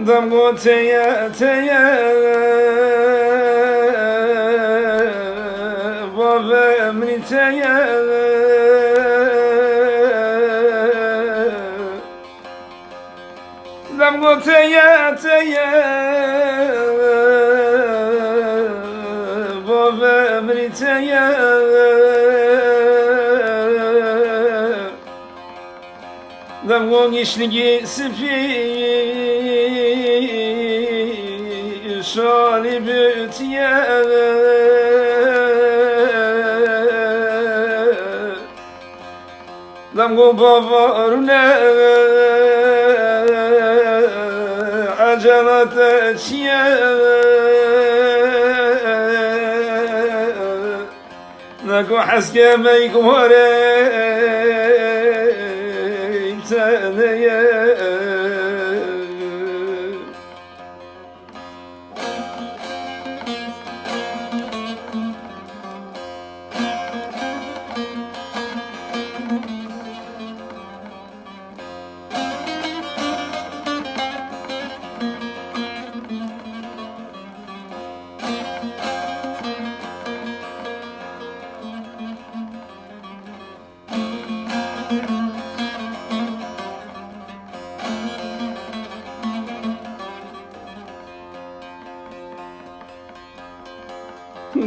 دم گو تیه تیه بابا منی تیه دم گو تیه تیه بابا منی تیه دم گو گیشنگی سپی شالی بوتیه دم گو بابارونه عجلت چیه نکو حسکه میگواره تنیه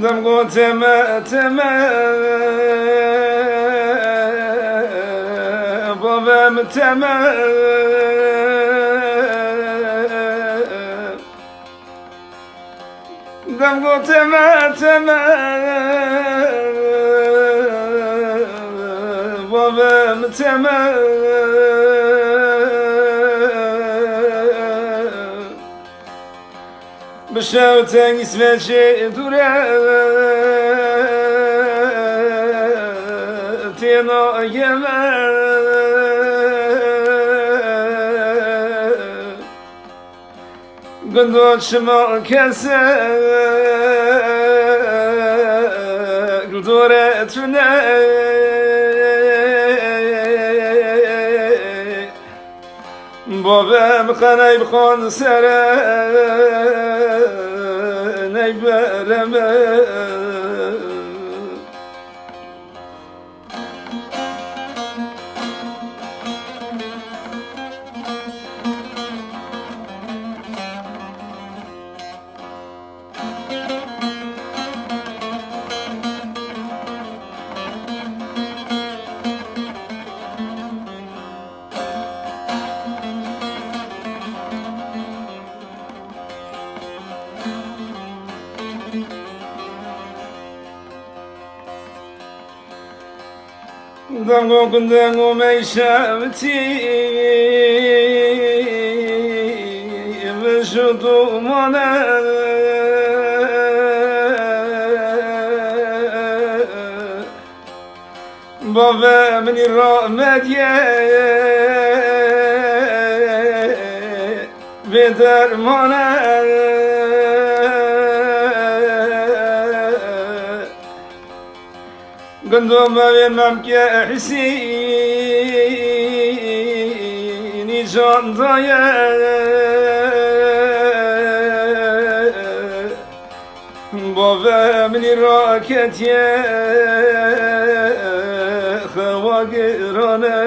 دم گو تمه تمه بابم تمه دم گو تمه تمه بابم تمه بشوتن اسمه چه دوره تینا یمه گندون شما کسه دوره تونه بابم خنای بخون سره نیبرمه دنگو کندنگو میشمتی بشدو مانه بابا منی را مدیه به درمانه گندم ببینم که حسینی جان دایه بابا منی راکتیه خواگرانه